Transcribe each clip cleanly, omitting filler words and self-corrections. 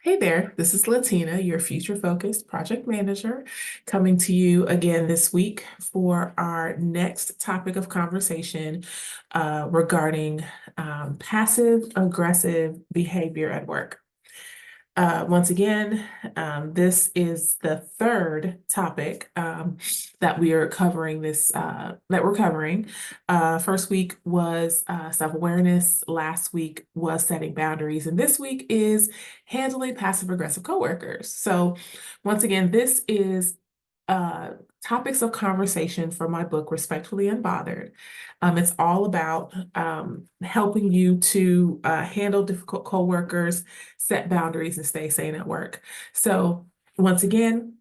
Hey there, this is Latina, your future-focused project manager, coming to you again this week for our next topic of conversation regarding passive-aggressive behavior at work. Once again, this is the third topic that we are covering that we're covering. First week was self-awareness. Last week was setting boundaries, and this week is handling passive-aggressive coworkers. So, once again, this is uh, topics of conversation for my book, Respectfully Unbothered. It's all about helping you to handle difficult coworkers, set boundaries, and stay sane at work. So, once again,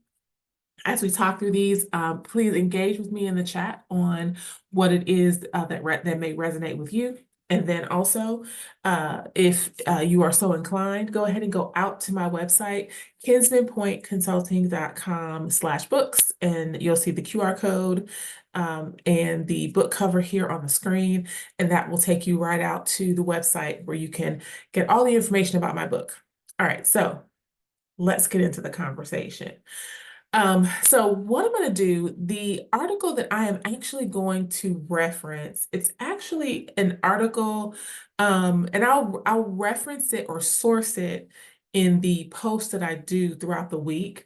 as we talk through these, please engage with me in the chat on what it is that may resonate with you. And then also, if you are so inclined, go ahead and go out to my website, kinsmanpointconsulting.com/books, and you'll see the QR code and the book cover here on the screen, and that will take you right out to the website where you can get all the information about my book. All right, so let's get into the conversation. So what I'm going to do, the article that I am actually going to reference, it's actually an article, and I'll reference it or source it in the post that I do throughout the week.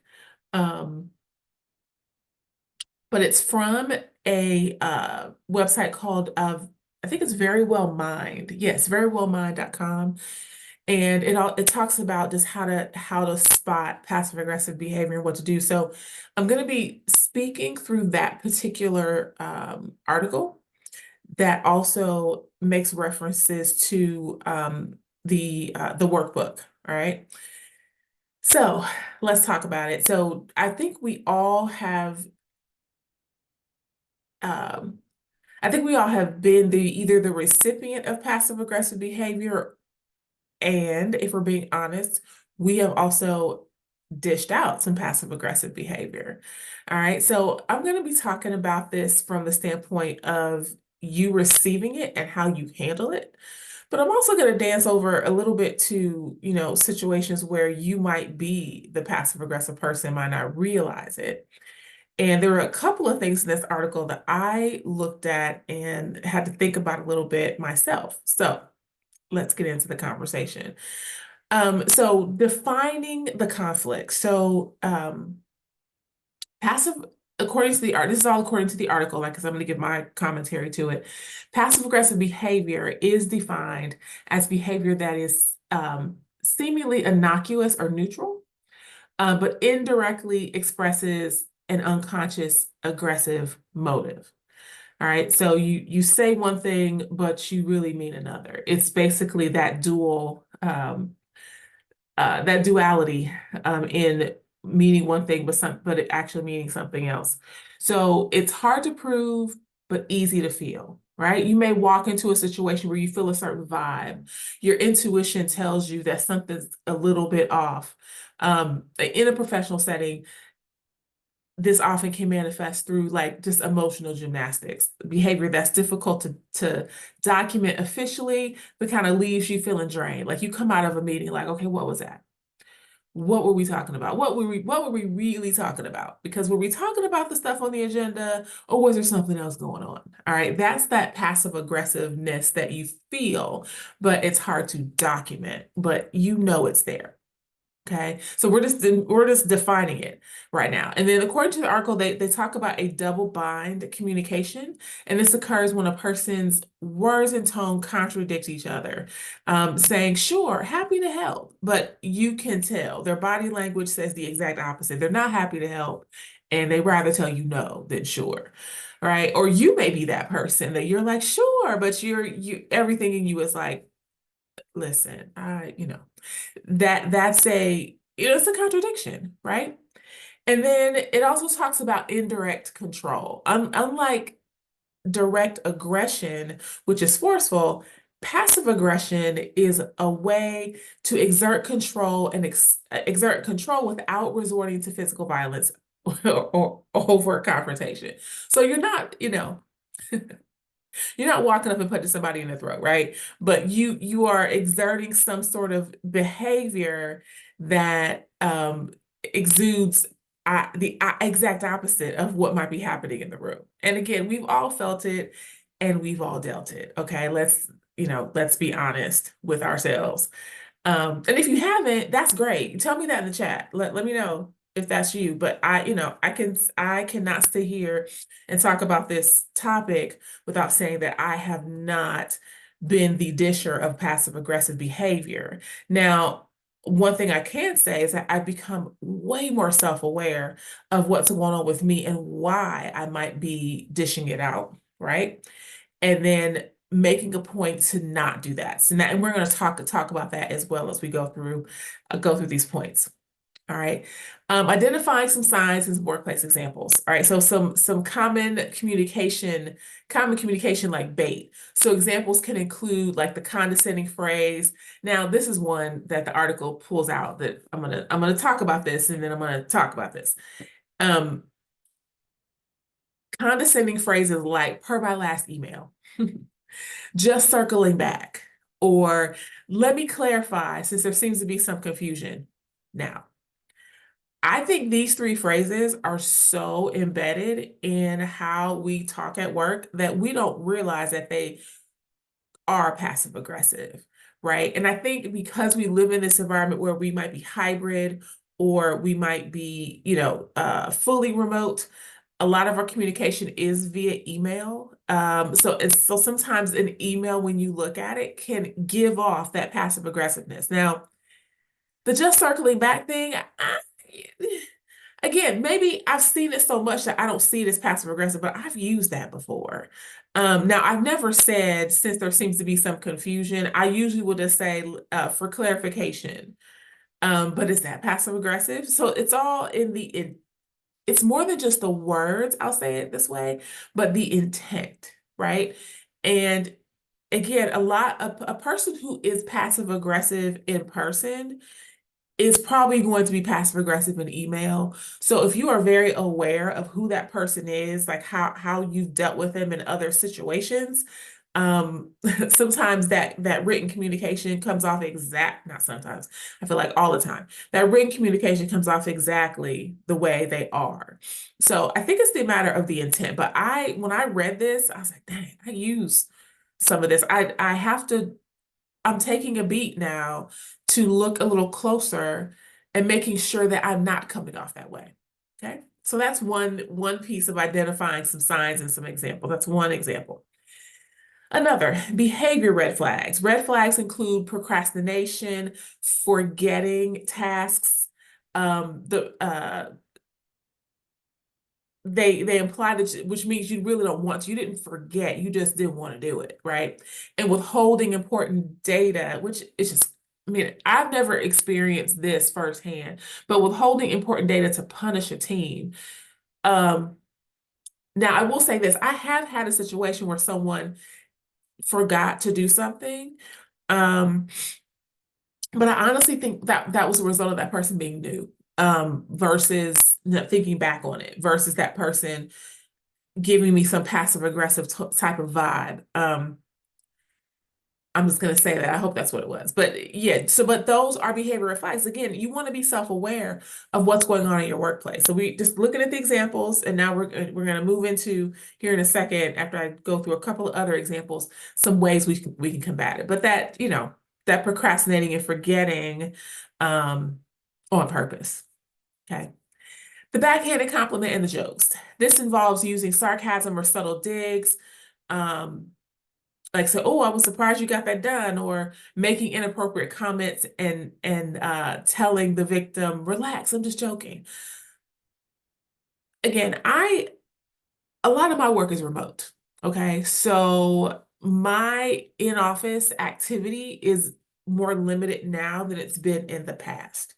Um, but it's from a website called I think it's Very Well Mind. Yes, verywellmind.com. And it talks about just how to spot passive aggressive behavior and what to do. So I'm going to be speaking through that particular article that also makes references to the workbook. All right. So let's talk about it. So I think we all have um, been either the recipient of passive aggressive behavior, and if we're being honest, we have also dished out some passive aggressive behavior. All right, so I'm going to be talking about this from the standpoint of you receiving it and how you handle it. But I'm also going to dance over a little bit to, situations where you might be the passive aggressive person, might not realize it. And there were a couple of things in this article that I looked at and had to think about a little bit myself. So let's get into the conversation. So defining the conflict. So passive, according to the art, this is all according to the article, like, because I'm going to give my commentary to it. Passive aggressive behavior is defined as behavior that is seemingly innocuous or neutral, but indirectly expresses an unconscious aggressive motive. All right, so you say one thing, but you really mean another. It's basically that duality in meaning one thing, but it actually meaning something else. So it's hard to prove, but easy to feel, right? You may walk into a situation where you feel a certain vibe. Your intuition tells you that something's a little bit off. In a professional setting, this often can manifest through like just emotional gymnastics, behavior that's difficult to document officially, but kind of leaves you feeling drained. Like you come out of a meeting like, okay, what was that? What were we talking about? What were we really talking about? Because were we talking about the stuff on the agenda, or was there something else going on? All right, that's that passive aggressiveness that you feel, but it's hard to document, but you know it's there. Okay, so we're just defining it right now. And then according to the article, they talk about a double bind communication. And this occurs when a person's words and tone contradict each other, saying, sure, happy to help, but you can tell their body language says the exact opposite. They're not happy to help, and they rather tell you no than sure. Right. Or you may be that person that you're like, sure, but you everything in you is like, listen, that's it's a contradiction, right? And then it also talks about indirect control. Unlike direct aggression, which is forceful, passive aggression is a way to exert control and exert control without resorting to physical violence or overt confrontation. So you're not, You're not walking up and punching somebody in the throat, right? But you are exerting some sort of behavior that exudes the exact opposite of what might be happening in the room. And again, we've all felt it and we've all dealt it. Okay, let's be honest with ourselves. And if you haven't, that's great. Tell me that in the chat. Let me know if that's you. But I cannot sit here and talk about this topic without saying that I have not been the disher of passive aggressive behavior. Now, one thing I can say is that I've become way more self-aware of what's going on with me and why I might be dishing it out, right? And then making a point to not do that. And we're going to talk about that as well as we go through these points. All right. Identifying some signs and some workplace examples. All right. So some common communication like bait. So examples can include like the condescending phrase. Now, this is one that the article pulls out that I'm gonna talk about this, and then I'm gonna talk about this. Condescending phrases like per my last email, just circling back, or let me clarify since there seems to be some confusion now. I think these three phrases are so embedded in how we talk at work that we don't realize that they are passive aggressive, right? And I think because we live in this environment where we might be hybrid or we might be, fully remote, a lot of our communication is via email. So sometimes an email, when you look at it, can give off that passive aggressiveness. Now, the just circling back thing, again, maybe I've seen it so much that I don't see it as passive aggressive, but I've used that before. Now, I've never said, since there seems to be some confusion, I usually will just say for clarification. But is that passive aggressive? So it's all it's more than just the words, I'll say it this way, but the intent, right? And again, a person who is passive aggressive in person is probably going to be passive aggressive in email. So if you are very aware of who that person is, like how you've dealt with them in other situations, sometimes that written communication comes off not sometimes, I feel like all the time, that written communication comes off exactly the way they are. So I think it's the matter of the intent. But when I read this, I was like, dang, I use some of this. I'm taking a beat now to look a little closer and making sure that I'm not coming off that way. Okay. So that's one piece of identifying some signs and some examples. That's one example. Another, behavior red flags. Red flags include procrastination, forgetting tasks. They imply that, which means you really don't want to. You didn't forget, you just didn't want to do it, right? And withholding important data, which is just, I've never experienced this firsthand, but withholding important data to punish a team. Now, I will say this, I have had a situation where someone forgot to do something, but I honestly think that was a result of that person being new, versus thinking back on it, versus that person giving me some passive aggressive type of vibe. I'm just going to say that. I hope that's what it was. But yeah, but those are behavior flags. Again, you want to be self-aware of what's going on in your workplace. So we just looking at the examples, and now we're going to move into here in a second, after I go through a couple of other examples, some ways we can combat it. But that procrastinating and forgetting on purpose. Okay. The backhanded compliment and the jokes. This involves using sarcasm or subtle digs. Like, so, oh, I was surprised you got that done, or making inappropriate comments and telling the victim, relax, I'm just joking. Again, a lot of my work is remote. Okay. So my in-office activity is more limited now than it's been in the past.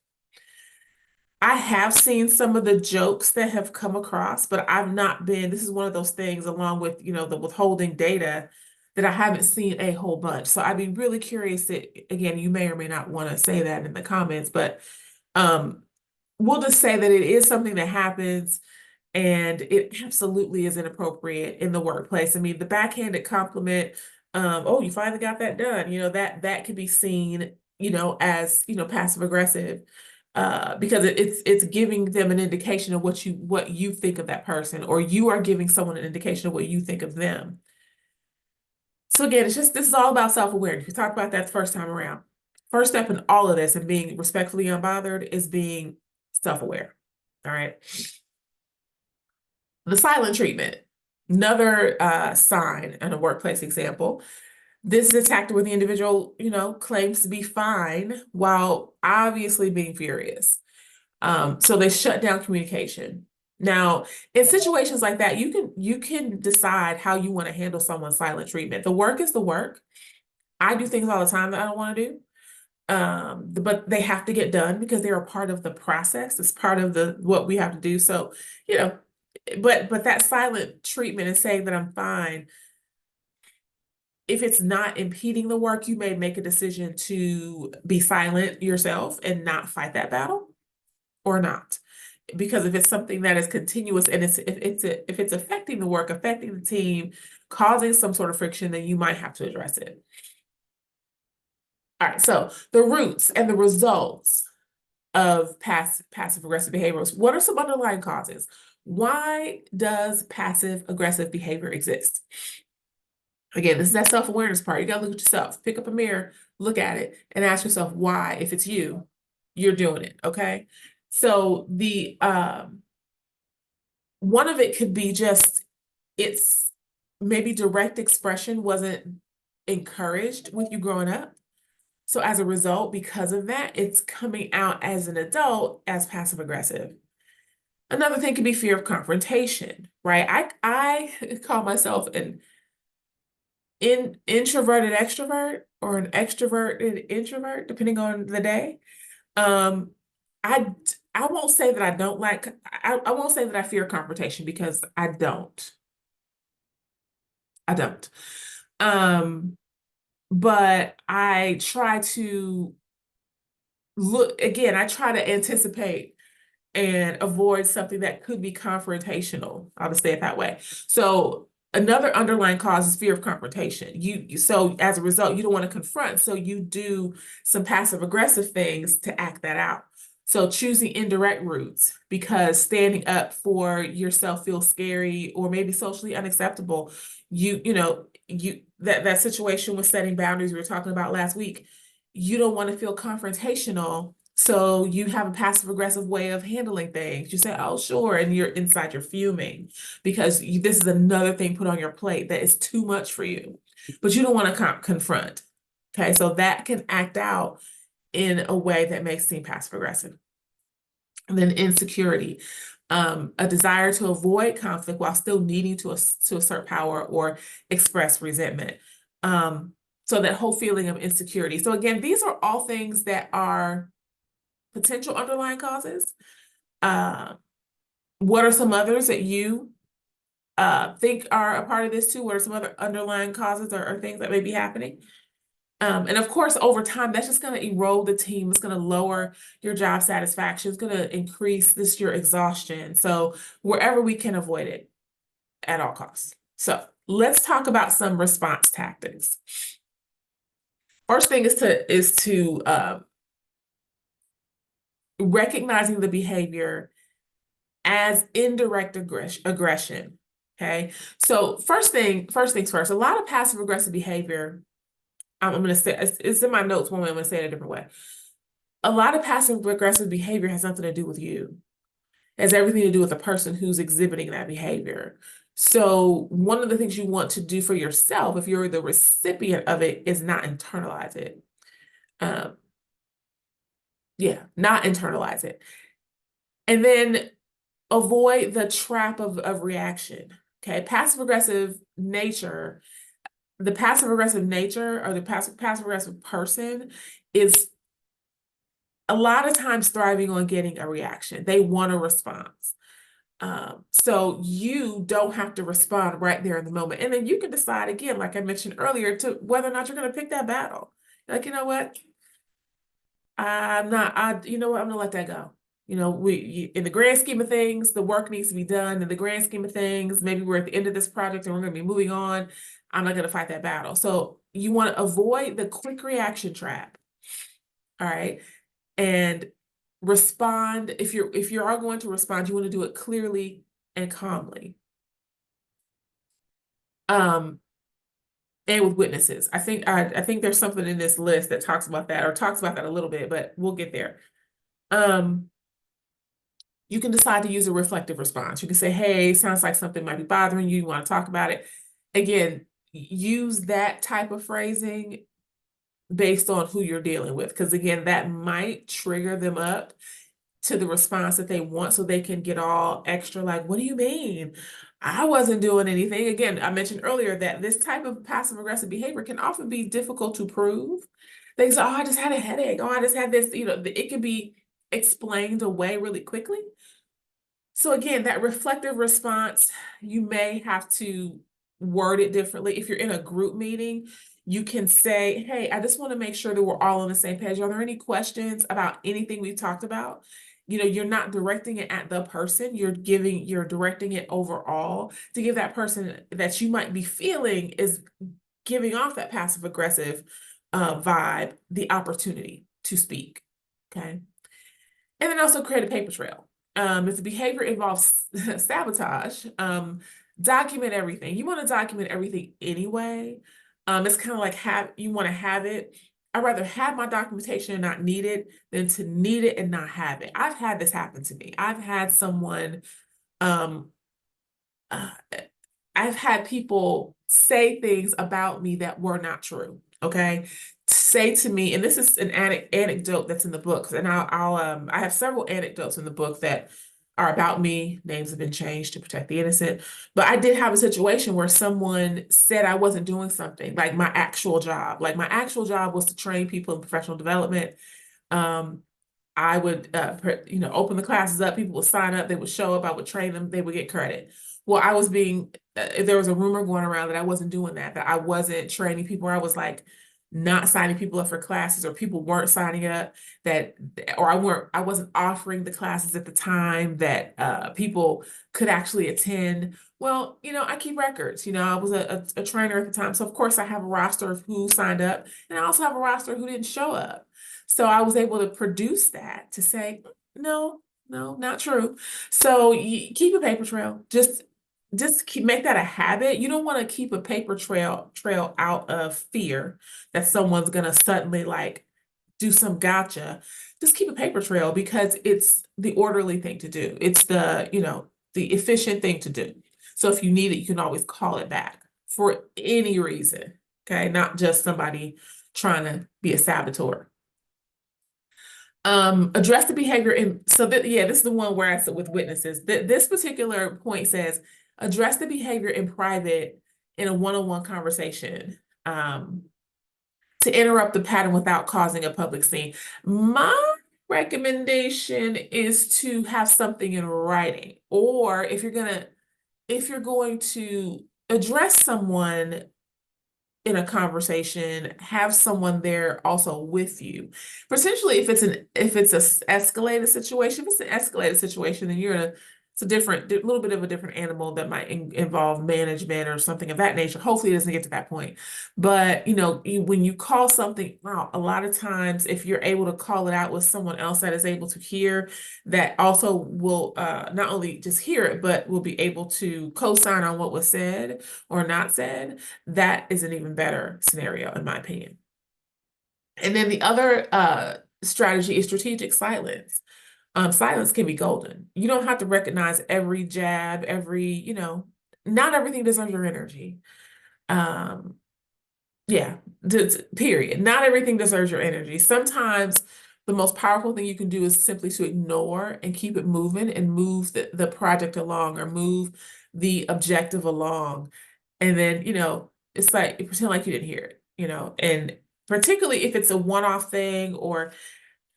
I have seen some of the jokes that have come across, but this is one of those things, along with, the withholding data, that I haven't seen a whole bunch. So I'd be really curious again, you may or may not want to say that in the comments, but we'll just say that it is something that happens. And it absolutely is inappropriate in the workplace. I mean, the backhanded compliment, oh, you finally got that done, that could be seen, as, passive aggressive, because it's giving them an indication of what you think of that person, or you are giving someone an indication of what you think of them. So again, this is all about self-awareness. We talked about that the first time around. First step in all of this and being respectfully unbothered is being self-aware. All right. The silent treatment, another sign and a workplace example. This is a tactic where the individual, claims to be fine while obviously being furious. So they shut down communication. Now, in situations like that, you can decide how you want to handle someone's silent treatment. The work is the work. I do things all the time that I don't want to do. But they have to get done because they're a part of the process. It's part of what we have to do. So, but that silent treatment and saying that I'm fine, if it's not impeding the work, you may make a decision to be silent yourself and not fight that battle, or not. Because if it's something that is continuous and if it's affecting the work, affecting the team, causing some sort of friction, then you might have to address it. All right, so the roots and the results of passive aggressive behaviors. What are some underlying causes? Why does passive aggressive behavior exist? Again, this is that self-awareness part. You gotta look at yourself, pick up a mirror, look at it, and ask yourself why, if it's you're doing it, okay? So the one of it could be just it's maybe direct expression wasn't encouraged with you growing up. So as a result, because of that, it's coming out as an adult as passive aggressive. Another thing could be fear of confrontation, right? I call myself an introverted extrovert or an extroverted introvert, depending on the day. I won't say that I don't like, I won't say that I fear confrontation, because I don't. But I try to I try to anticipate and avoid something that could be confrontational. I'll just say it that way. So another underlying cause is fear of confrontation. So as a result, you don't want to confront. So you do some passive aggressive things to act that out. So choosing indirect routes because standing up for yourself feels scary or maybe socially unacceptable. That situation with setting boundaries we were talking about last week. You don't want to feel confrontational. So you have a passive aggressive way of handling things. You say, oh, sure. And you're fuming because this is another thing put on your plate that is too much for you, but you don't want to confront. Okay. So that can act out in a way that makes seem passive aggressive. And then insecurity, a desire to avoid conflict while still needing to assert power or express resentment. So that whole feeling of insecurity. So again, these are all things that are potential underlying causes. What are some others that you think are a part of this too? What are some other underlying causes or things that may be happening? And of course, over time, that's just going to erode the team. It's going to lower your job satisfaction. It's going to increase your exhaustion. So wherever we can avoid it at all costs. So let's talk about some response tactics. First thing is to recognizing the behavior as indirect aggression. Okay. So first things first, a lot of passive aggressive behavior, I'm going to say it's in my notes one way, I'm going to say it a different way. A lot of passive aggressive behavior has nothing to do with you. It has everything to do with the person who's exhibiting that behavior. So one of the things you want to do for yourself, if you're the recipient of it, is not internalize it. Not internalize it. And then avoid the trap of reaction. Okay, passive aggressive nature, the passive aggressive nature or the passive aggressive person is a lot of times thriving on getting a reaction. They want a response. So you don't have to respond right there in the moment. And then you can decide again, like I mentioned earlier, to whether or not you're going to pick that battle. Like, you know what? I'm not, I'm going to let that go. in the grand scheme of things, the work needs to be done. In the grand scheme of things, maybe we're at the end of this project and we're going to be moving on. I'm not going to fight that battle. So you want to avoid the quick reaction trap. All right. And respond. If you are going to respond, you want to do it clearly and calmly. And with witnesses. I think there's something in this list that talks about that, or talks about that a little bit, but we'll get there. You can decide to use a reflective response. You can say, hey, sounds like something might be bothering you. You want to talk about it. Again, use that type of phrasing based on who you're dealing with. Because again, that might trigger them up to the response that they want, so they can get all extra like, what do you mean? I wasn't doing anything. Again, I mentioned earlier that this type of passive aggressive behavior can often be difficult to prove. They say, oh, I just had a headache. Oh, I just had this, it can be explained away really quickly. So again, that reflective response, you may have to word it differently. If you're in a group meeting, you can say, hey, I just want to make sure that we're all on the same page. Are there any questions about anything we've talked about? You're not directing it at the person, you're directing it overall to give that person that you might be feeling is giving off that passive aggressive vibe the opportunity to speak. Okay. And then also create a paper trail. If the behavior involves sabotage, document everything. You want to document everything anyway. It's kind of like you want to have it. I'd rather have my documentation and not need it than to need it and not have it. I've had this happen to me. I've had someone, um, uh, I've had people say things about me that were not true. Okay. Say to me, and this is an anecdote that's in the book, and I have several anecdotes in the book that are about me. Names have been changed to protect the innocent. But I did have a situation where someone said I wasn't doing something, like my actual job. Like my actual job was to train people in professional development. I would, open the classes up, people would sign up, they would show up, I would train them, they would get credit. Well, there was a rumor going around that I wasn't doing that I wasn't training people, I was like not signing people up for classes, or people weren't signing up I wasn't offering the classes at the time that people could actually attend. Well, I keep records, I was a trainer at the time. So of course I have a roster of who signed up, and I also have a roster who didn't show up. So I was able to produce that to say, no, not true. So you keep a paper trail. Just make that a habit. You don't want to keep a paper trail out of fear that someone's gonna suddenly like do some gotcha. Just keep a paper trail because it's the orderly thing to do. It's the efficient thing to do. So if you need it, you can always call it back for any reason. Okay, not just somebody trying to be a saboteur. Address the behavior this is the one where I said with witnesses. This particular point says address the behavior in private in a one-on-one conversation. To interrupt the pattern without causing a public scene. My recommendation is to have something in writing, or if you're going to address someone in a conversation, have someone there also with you. Potentially, if it's an escalated situation, if it's an escalated situation, then it's a little bit of a different animal that might involve management or something of that nature. Hopefully it doesn't get to that point. But when you call something out, a lot of times if you're able to call it out with someone else that is able to hear, that also will not only just hear it, but will be able to co-sign on what was said or not said, that is an even better scenario in my opinion. And then the other strategy is strategic silence. Silence can be golden. You don't have to recognize every jab, not everything deserves your energy. Yeah, period. Not everything deserves your energy. Sometimes the most powerful thing you can do is simply to ignore and keep it moving and move the project along, or move the objective along. And then, it's like pretend like you didn't hear it, and particularly if it's a one-off thing, or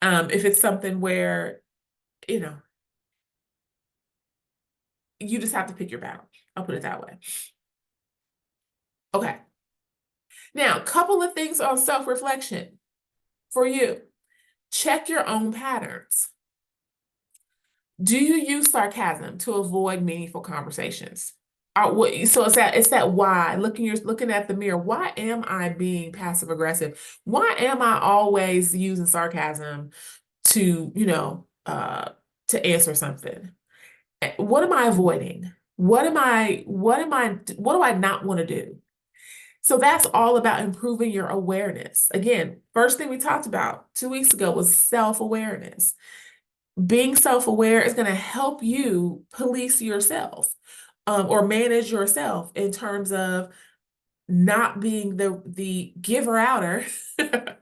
if it's something where you just have to pick your battle. I'll put it that way. Okay. Now, a couple of things on self-reflection for you. Check your own patterns. Do you use sarcasm to avoid meaningful conversations? So it's that why, looking at the mirror. Why am I being passive aggressive? Why am I always using sarcasm to, to answer something? What am I avoiding? What do I not want to do? So that's all about improving your awareness. Again, first thing we talked about 2 weeks ago was self-awareness. Being self-aware is going to help you police yourself, or manage yourself in terms of not being the giver outer, the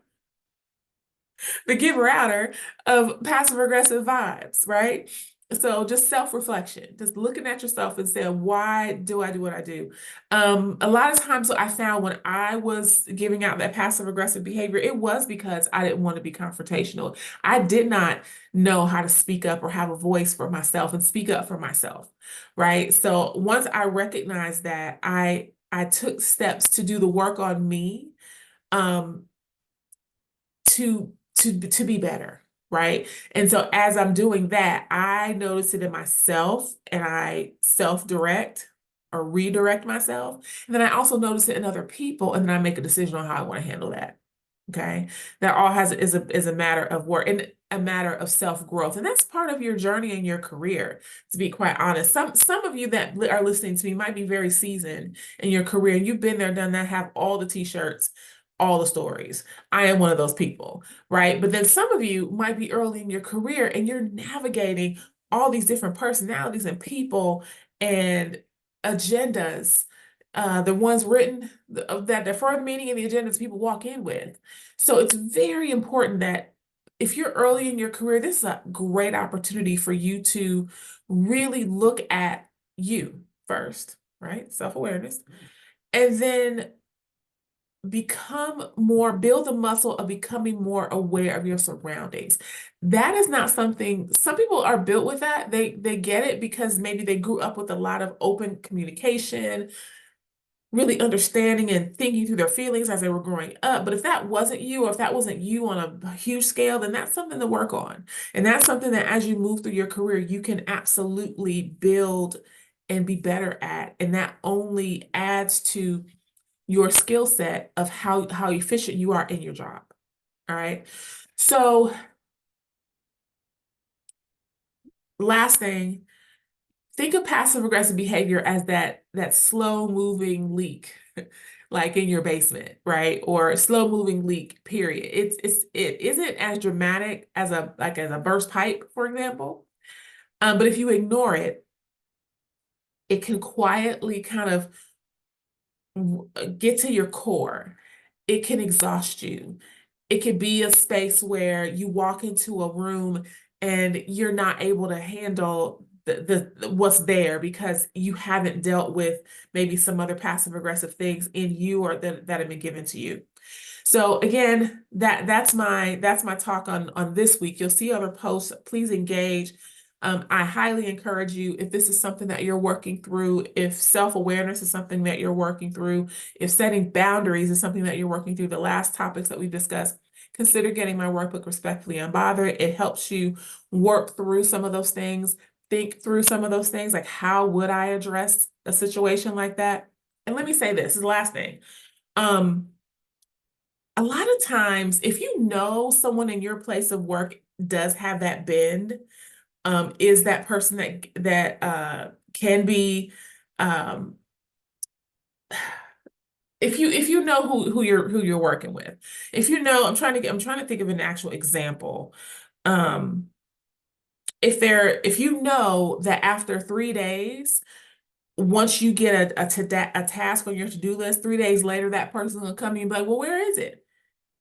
giver outer of passive aggressive vibes, right? So just self-reflection, just looking at yourself and saying, why do I do what I do? A lot of times I found when I was giving out that passive aggressive behavior, it was because I didn't want to be confrontational. I did not know how to speak up or have a voice for myself and speak up for myself, right? So once I recognized that, I took steps to do the work on me, um, to be better, right? And so as I'm doing that, I notice it in myself and I self-direct or redirect myself. And then I also notice it in other people, and then I make a decision on how I want to handle that. Okay. That all is a matter of work and a matter of self-growth. And that's part of your journey in your career, to be quite honest. Some of you that are listening to me might be very seasoned in your career. You've been there, done that, have all the t-shirts, all the stories. I am one of those people, right? But then some of you might be early in your career and you're navigating all these different personalities and people and agendas, the ones written that defer the meaning and the agendas people walk in with. So it's very important that if you're early in your career, this is a great opportunity for you to really look at you first, right? Self-awareness. And then build the muscle of becoming more aware of your surroundings. That is not something, some people are built with that. They get it because maybe they grew up with a lot of open communication, really understanding and thinking through their feelings as they were growing up. But if that wasn't you, or if that wasn't you on a huge scale, then that's something to work on. And that's something that as you move through your career, you can absolutely build and be better at. And that only adds to your skill set of how efficient you are in your job. All right. So last thing, think of passive aggressive behavior as that slow moving leak, like in your basement, right? Or slow moving leak, period. It isn't as dramatic as a burst pipe, for example. But if you ignore it, it can quietly kind of get to your core. It can exhaust you. It could be a space where you walk into a room and you're not able to handle the what's there because you haven't dealt with maybe some other passive aggressive things in you or that have been given to you. So again, that's my talk on this week. You'll see other posts. Please engage. I highly encourage you, if this is something that you're working through, if self-awareness is something that you're working through, if setting boundaries is something that you're working through, the last topics that we discussed, consider getting my workbook, Respectfully Unbothered. It helps you work through some of those things, think through some of those things, like how would I address a situation like that? And let me say this is the last thing. A lot of times, if you know someone in your place of work does have that bend, is that person that can be, um, if you know who you're working with, if you know, I'm trying to think of an actual example. Um, if you know that after 3 days, once you get a task on your to-do list, 3 days later, that person's gonna come to you and be like, well, where is it?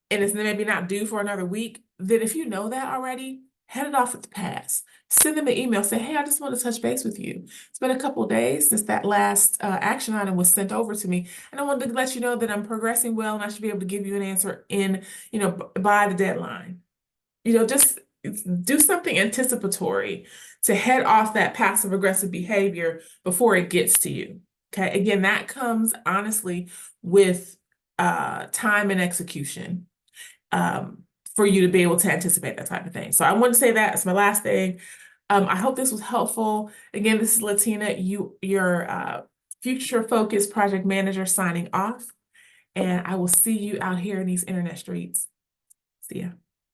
And it's maybe not due for another week, then if you know that already, head it off at the pass. Send them an email, say, hey, I just want to touch base with you. It's been a couple of days since that last action item was sent over to me. And I wanted to let you know that I'm progressing well and I should be able to give you an answer by the deadline. Just do something anticipatory to head off that passive aggressive behavior before it gets to you. Okay. Again, that comes honestly with time and execution, for you to be able to anticipate that type of thing. So I want to say that it's my last thing. I hope this was helpful. Again, this is Latina, your future focused project manager signing off. And I will see you out here in these internet streets. See ya.